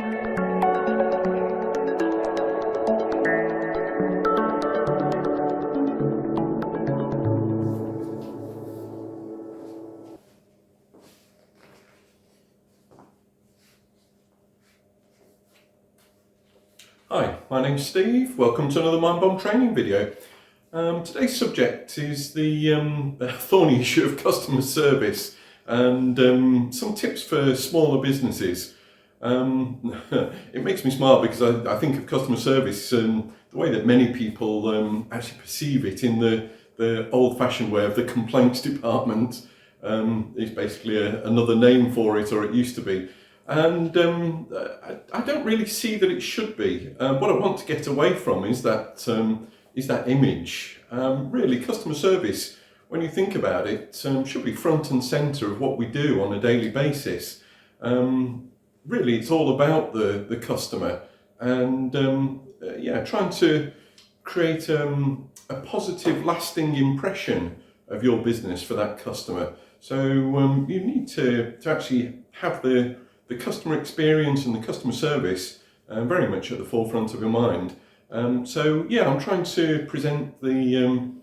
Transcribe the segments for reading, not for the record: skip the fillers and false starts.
Hi, my name's Steve. Welcome to another Mindbomb Training video. Today's subject is the thorny issue of customer service and some tips for smaller businesses. It makes me smile because I think of customer service and the way that many people actually perceive it in the old-fashioned way of the complaints department. Is basically another name for it, or it used to be. And I don't really see that it should be. What I want to get away from is that image. Really, customer service, when you think about it, should be front and centre of what we do on a daily basis. Really, it's all about the customer and trying to create a positive, lasting impression of your business for that customer. So you need to actually have the customer experience and the customer service very much at the forefront of your mind. I'm trying to present the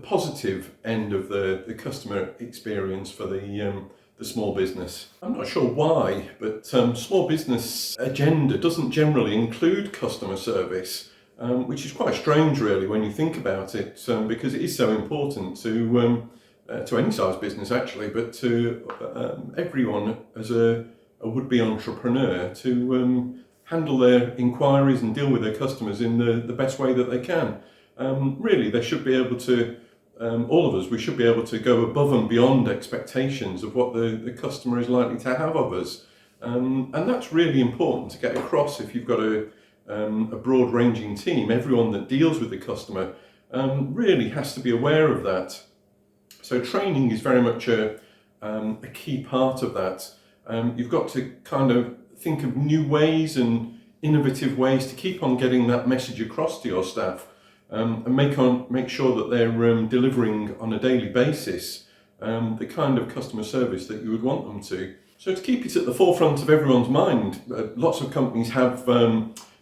positive end of the customer experience for the small business. I'm not sure why, but small business agenda doesn't generally include customer service, which is quite strange really when you think about it, because it is so important to any size business actually, but to everyone as a would-be entrepreneur to handle their inquiries and deal with their customers in the best way that they can. Really, they should be able to, all of us, we should be able to go above and beyond expectations of what the customer is likely to have of us. And that's really important to get across if you've got a broad-ranging team. Everyone that deals with the customer really has to be aware of that. So training is very much a key part of that. You've got to kind of think of new ways and innovative ways to keep on getting that message across to your staff, and make sure that they're delivering on a daily basis the kind of customer service that you would want them to. So to keep it at the forefront of everyone's mind, lots of companies have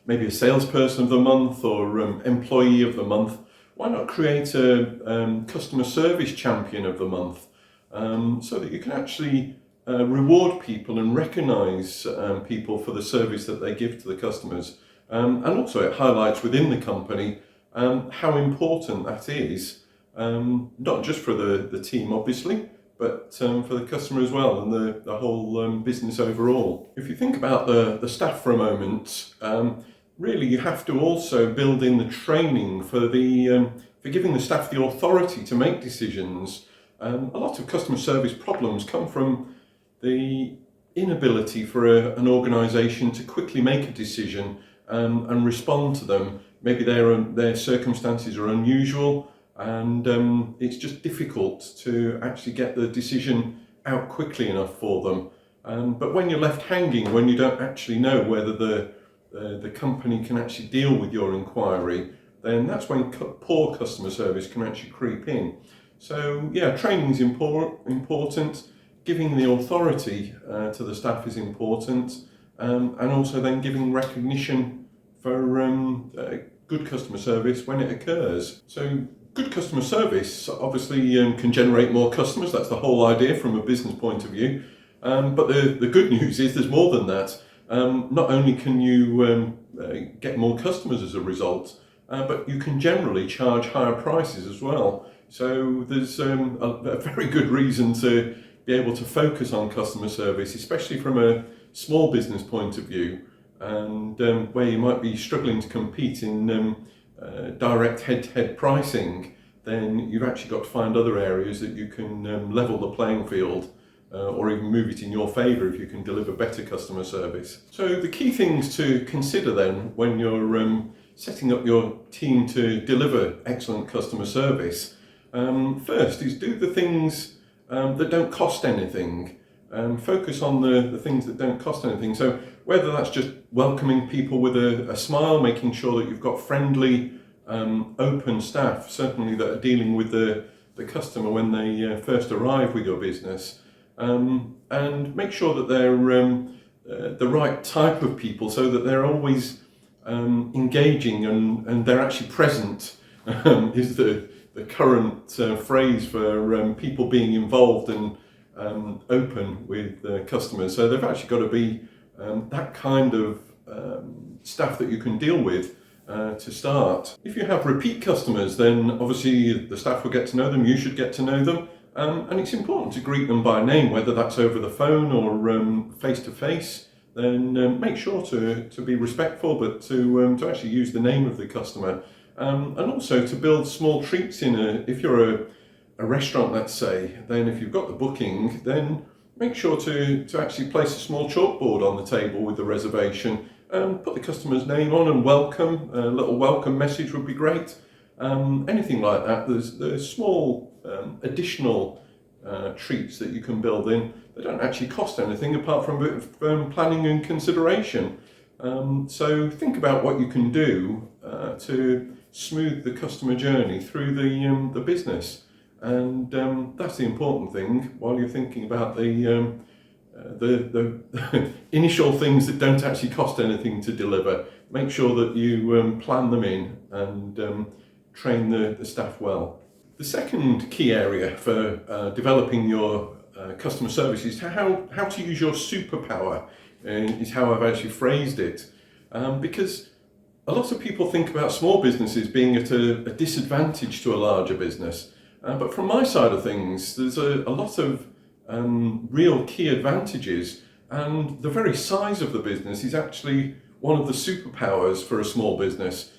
maybe a salesperson of the month or employee of the month. Why not create a customer service champion of the month, so that you can actually reward people and recognise people for the service that they give to the customers. And also it highlights within the company how important that is, not just for the team obviously, but for the customer as well and the whole business overall. If you think about the staff for a moment, really you have to also build in the training for giving the staff the authority to make decisions. A lot of customer service problems come from the inability for an organisation to quickly make a decision and respond to them. Maybe their circumstances are unusual and it's just difficult to actually get the decision out quickly enough for them. But when you're left hanging, when you don't actually know whether the company can actually deal with your inquiry, then that's when poor customer service can actually creep in. So yeah, training is important. Giving the authority to the staff is important, and also then giving recognition for good customer service when it occurs. So good customer service obviously can generate more customers. That's the whole idea from a business point of view. But the good news is there's more than that. Not only can you get more customers as a result, but you can generally charge higher prices as well. So there's a very good reason to be able to focus on customer service, especially from a small business point of view, and where you might be struggling to compete in direct head-to-head pricing. Then you've actually got to find other areas that you can level the playing field, or even move it in your favour if you can deliver better customer service. So the key things to consider then when you're setting up your team to deliver excellent customer service, first is do the things that don't cost anything. Focus on the things that don't cost anything. So whether that's just welcoming people with a smile, making sure that you've got friendly, open staff, certainly that are dealing with the customer when they first arrive with your business, and make sure that they're the right type of people so that they're always engaging and they're actually present is the current phrase for people being involved and open with customers. So they've actually got to be that kind of staff that you can deal with to start. If you have repeat customers, then obviously the staff will get to know them, you should get to know them, and it's important to greet them by name, whether that's over the phone or face to face. Then make sure to be respectful, but to actually use the name of the customer, and also to build small treats in if you're a restaurant, let's say, then if you've got the booking, then make sure to actually place a small chalkboard on the table with the reservation and put the customer's name on and welcome. A little welcome message would be great. Anything like that. There's small additional treats that you can build in. They don't actually cost anything apart from a bit of planning and consideration. So think about what you can do to smooth the customer journey through the business. And that's the important thing while you're thinking about the initial things that don't actually cost anything to deliver. Make sure that you plan them in and train the staff well. The second key area for developing your customer service is how to use your superpower, is how I've actually phrased it. Because a lot of people think about small businesses being at a disadvantage to a larger business. But from my side of things, there's a lot of real key advantages, and the very size of the business is actually one of the superpowers for a small business.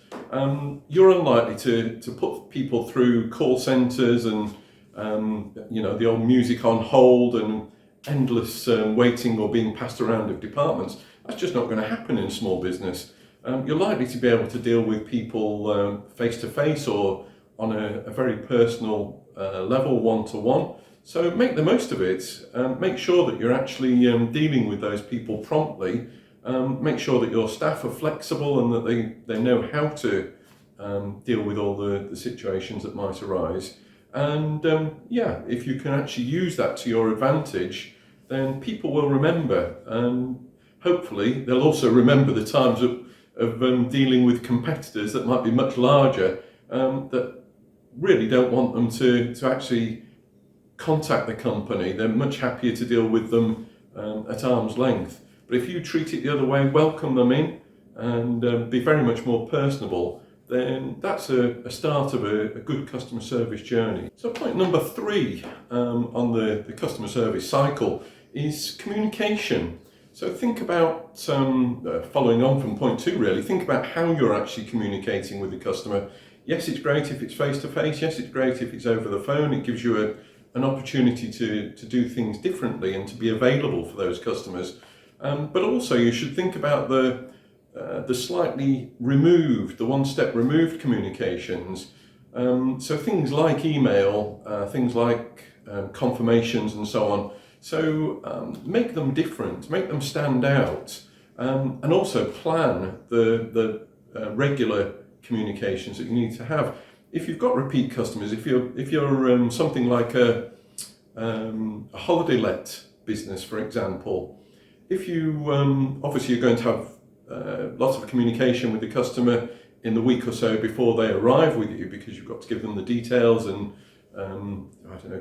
You're unlikely to put people through call centres and the old music on hold and endless waiting or being passed around of departments. That's just not going to happen in a small business. You're likely to be able to deal with people face to face or on a very personal level, one-to-one. So make the most of it. Make sure that you're actually dealing with those people promptly. Make sure that your staff are flexible and that they know how to deal with all the situations that might arise. And if you can actually use that to your advantage, then people will remember. And hopefully they'll also remember the times of dealing with competitors that might be much larger, that really don't want them to actually contact the company. They're much happier to deal with them at arm's length. But if you treat it the other way, welcome them in and be very much more personable, then that's a start of a good customer service journey. So point number 3 on the customer service cycle is communication. So think about, following on from point 2 really, think about how you're actually communicating with the customer. Yes, it's great if it's face-to-face. Yes, it's great if it's over the phone. It gives you an opportunity to do things differently and to be available for those customers. But also you should think about the slightly removed, the one-step removed communications. So things like email, things like confirmations and so on. So make them different, make them stand out, and also plan the regular communications that you need to have. If you've got repeat customers, if you're something like a holiday let business, for example, if you obviously you're going to have lots of communication with the customer in the week or so before they arrive with you, because you've got to give them the details and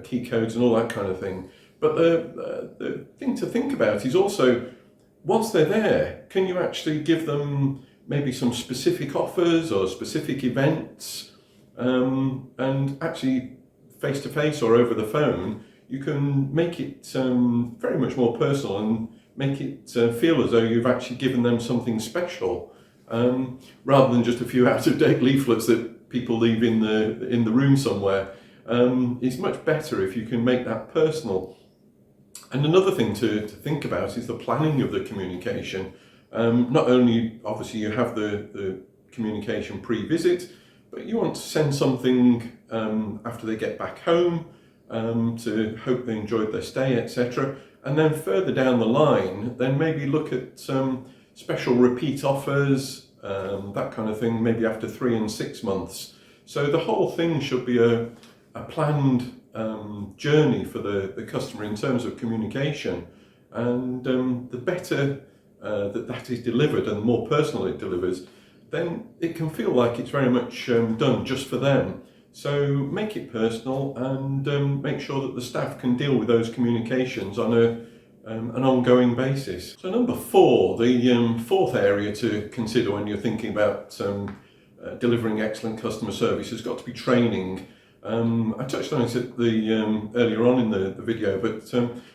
key codes and all that kind of thing. But the thing to think about is also, once they're there, can you actually give them maybe some specific offers or specific events, and actually face-to-face or over the phone, you can make it very much more personal and make it feel as though you've actually given them something special, rather than just a few out-of-date leaflets that people leave in the room somewhere. It's much better if you can make that personal. And another thing to think about is the planning of the communication. Not only, obviously, you have the communication pre-visit, but you want to send something after they get back home, to hope they enjoyed their stay, etc. And then further down the line, then maybe look at special repeat offers, that kind of thing, maybe after 3 and 6 months. So the whole thing should be a planned journey for the customer in terms of communication. And the better that is delivered and the more personal it delivers, then it can feel like it's very much done just for them. So make it personal and make sure that the staff can deal with those communications on an ongoing basis. So number 4, the fourth area to consider when you're thinking about delivering excellent customer service has got to be training. I touched on it at earlier on in the video, but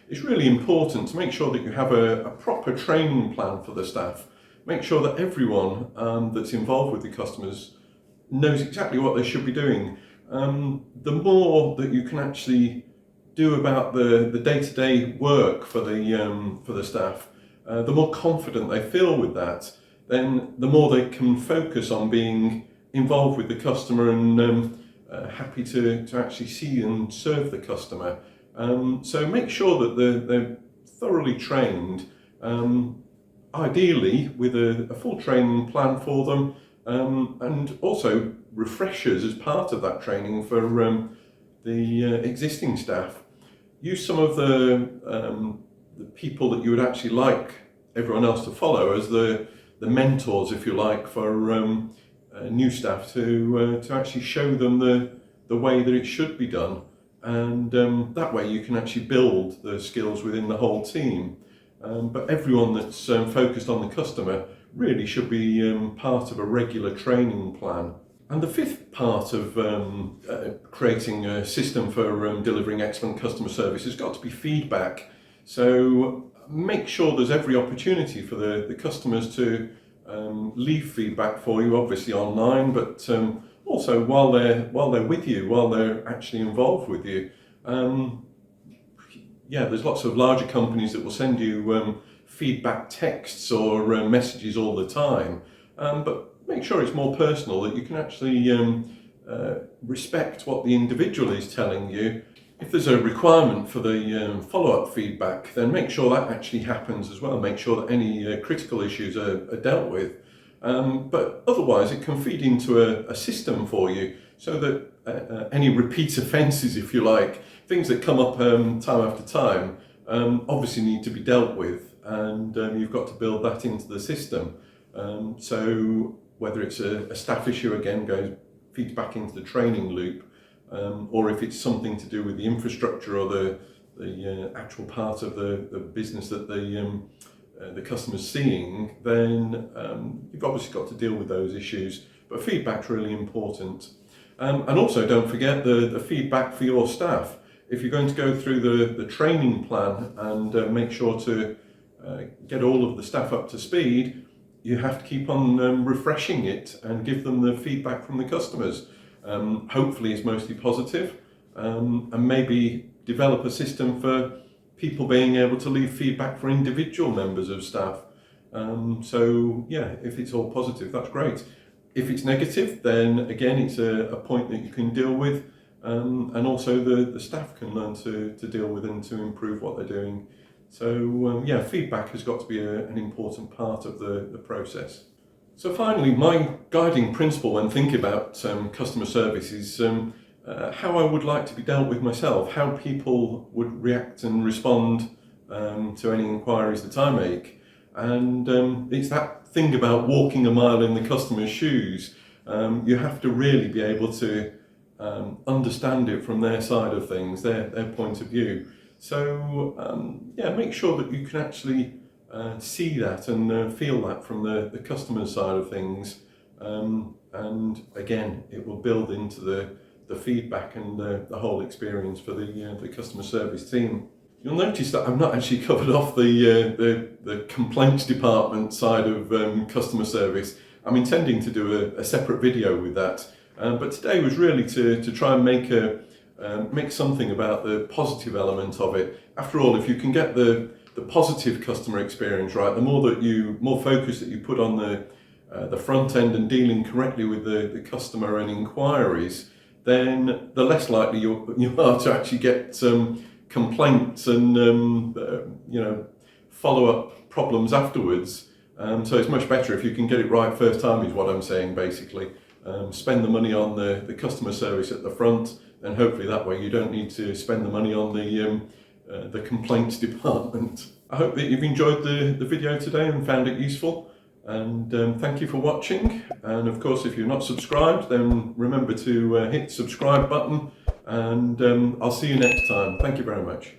it's really important to make sure that you have a proper training plan for the staff. Make sure that everyone that's involved with the customers knows exactly what they should be doing. The more that you can actually do about the day-to-day work for the staff, the more confident they feel with that, then the more they can focus on being involved with the customer and happy to actually see and serve the customer. So make sure that they're thoroughly trained, ideally with a full training plan for them, and also refreshers as part of that training for the existing staff. Use some of the people that you would actually like everyone else to follow as the mentors, if you like, for new staff to actually show them the way that it should be done, and that way you can actually build the skills within the whole team. But everyone that's focused on the customer really should be part of a regular training plan. And the 5th part of creating a system for delivering excellent customer service has got to be feedback. So make sure there's every opportunity for the customers to leave feedback for you, obviously online, but also while they're with you, while they're actually involved with you. There's lots of larger companies that will send you feedback texts or messages all the time, but make sure it's more personal, that you can actually respect what the individual is telling you. If there's a requirement for the follow-up feedback, then make sure that actually happens as well. Make sure that any critical issues are dealt with. But otherwise, it can feed into a system for you, so that any repeat offences, if you like, things that come up time after time, obviously need to be dealt with, and you've got to build that into the system. So whether it's a staff issue, again, feeds back into the training loop, or if it's something to do with the infrastructure or the actual part of the business that the customer's seeing, then you've obviously got to deal with those issues. But feedback's really important. And also don't forget the feedback for your staff. If you're going to go through the training plan and make sure to get all of the staff up to speed, you have to keep on refreshing it and give them the feedback from the customers. Hopefully it's mostly positive, and maybe develop a system for people being able to leave feedback for individual members of staff. If it's all positive, that's great. If it's negative, then again, it's a point that you can deal with, and also the staff can learn to deal with and to improve what they're doing. So feedback has got to be an important part of the process. So finally, my guiding principle when thinking about customer service is how I would like to be dealt with myself, how people would react and respond to any inquiries that I make. And it's that thing about walking a mile in the customer's shoes. You have to really be able to understand it from their side of things, their point of view. So make sure that you can actually see that and feel that from the customer side of things, and again, it will build into the feedback and the whole experience for the customer service team. You'll notice that I've not actually covered off the complaints department side of customer service. I'm intending to do a separate video with that, but today was really to try and make something about the positive element of it. After all, if you can get the positive customer experience right, the more focus that you put on the front end and dealing correctly with the customer and inquiries, then the less likely you are to actually get complaints and follow-up problems afterwards. So it's much better if you can get it right first time, is what I'm saying basically. Spend the money on the customer service at the front, and hopefully that way you don't need to spend the money on the complaints department. I hope that you've enjoyed the video today and found it useful. And thank you for watching. And of course, if you're not subscribed, then remember to hit the subscribe button. And I'll see you next time. Thank you very much.